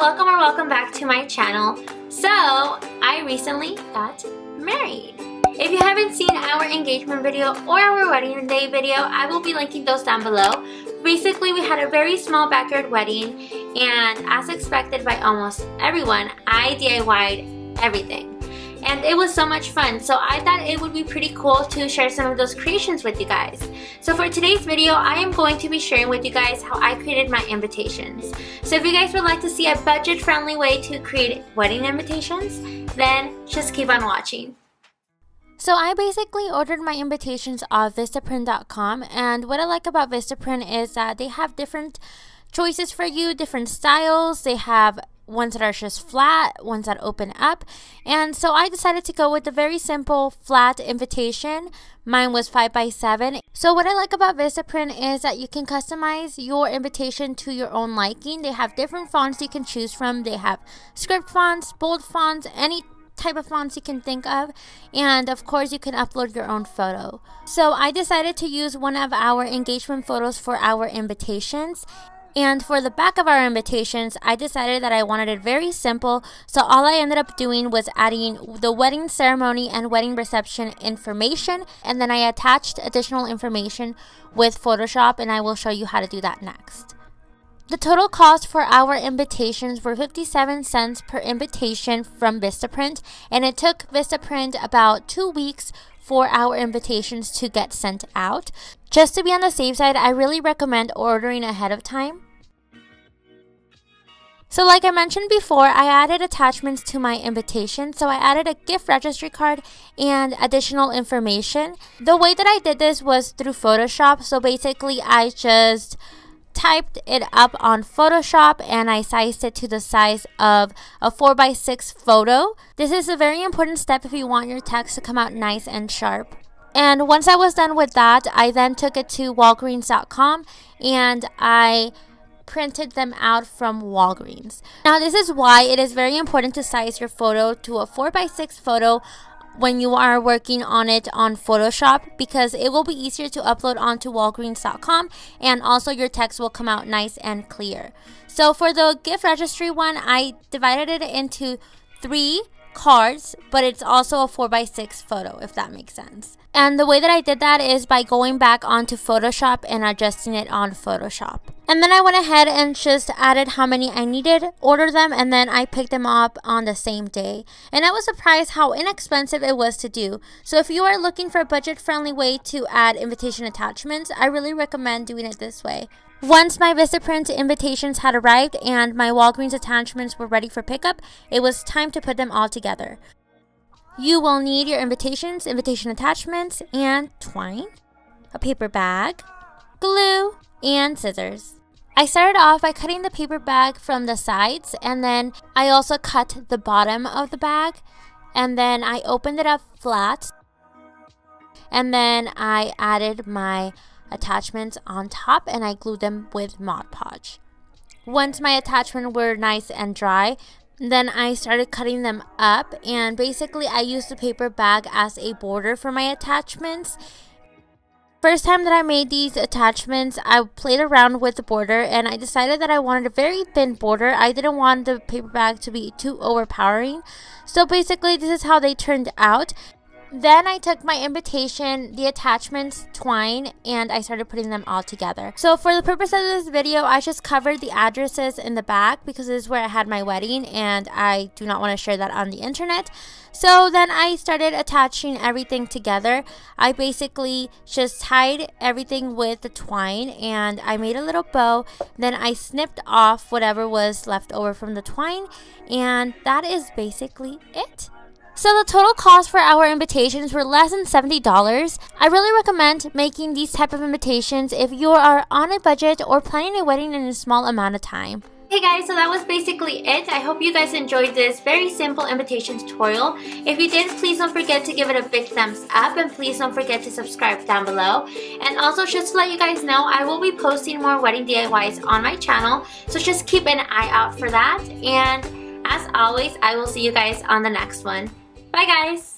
welcome or welcome back to my channel. So, I recently got married. If you haven't seen our engagement video or our wedding day video, I will be linking those down below. Basically, we had a very small backyard wedding, and as expected by almost everyone, I DIY'd everything. And it was so much fun, so I thought it would be pretty cool to share some of those creations with you guys. So for today's video, I am going to be sharing with you guys how I created my invitations. So if you guys would like to see a budget-friendly way to create wedding invitations, then just keep on watching. So I basically ordered my invitations off Vistaprint.com, and what I like about Vistaprint is that they have different choices for you, different styles. They have ones that are just flat, ones that open up, and so I decided to go with the very simple flat invitation. Mine was 5x7. So what I like about Vistaprint is that you can customize your invitation to your own liking. They have different fonts you can choose from. They have script fonts, bold fonts, any type of fonts you can think of, and of course you can upload your own photo. So I decided to use one of our engagement photos for our invitations. And for the back of our invitations, I decided that I wanted it very simple, so all I ended up doing was adding the wedding ceremony and wedding reception information, and then I attached additional information with Photoshop, and I will show you how to do that next. The total cost for our invitations were 57 cents per invitation from Vistaprint, and it took Vistaprint about 2 weeks for our invitations to get sent out. Just to be on the safe side, I really recommend ordering ahead of time. So like I mentioned before, I added attachments to my invitation. So I added a gift registry card and additional information. The way that I did this was through Photoshop. So basically I just typed it up on Photoshop and I sized it to the size of a 4x6 photo. This is a very important step if you want your text to come out nice and sharp. And once I was done with that, I then took it to Walgreens.com and I printed them out from Walgreens. Now this is why it is very important to size your photo to a 4x6 photo when you are working on it on Photoshop, because it will be easier to upload onto Walgreens.com, and also your text will come out nice and clear. So for the gift registry one, I divided it into 3 cards, but it's also a 4x6 photo, if that makes sense. And the way that I did that is by going back onto Photoshop and adjusting it on Photoshop. And then I went ahead and just added how many I needed, ordered them, and then I picked them up on the same day. And I was surprised how inexpensive it was to do. So if you are looking for a budget-friendly way to add invitation attachments, I really recommend doing it this way. Once my Vistaprint invitations had arrived and my Walgreens attachments were ready for pickup, it was time to put them all together. You will need your invitations, invitation attachments, and twine, a paper bag, glue, and scissors. I started off by cutting the paper bag from the sides, and then I also cut the bottom of the bag, and then I opened it up flat, and then I added my attachments on top and I glued them with Mod Podge. Once my attachments were nice and dry, then I started cutting them up, and basically I used the paper bag as a border for my attachments. First time that I made these attachments, I played around with the border and I decided that I wanted a very thin border. I didn't want the paper bag to be too overpowering. So basically this is how they turned out. Then I took my invitation, the attachments, twine, and I started putting them all together. So for the purpose of this video, I just covered the addresses in the back because this is where I had my wedding and I do not want to share that on the internet. So then I started attaching everything together. I basically just tied everything with the twine and I made a little bow. Then I snipped off whatever was left over from the twine, and that is basically it. So the total cost for our invitations were less than $70. I really recommend making these type of invitations if you are on a budget or planning a wedding in a small amount of time. Hey guys, so that was basically it. I hope you guys enjoyed this very simple invitation tutorial. If you did, please don't forget to give it a big thumbs up, and please don't forget to subscribe down below. And also, just to let you guys know, I will be posting more wedding DIYs on my channel, so just keep an eye out for that. And as always, I will see you guys on the next one. Bye guys!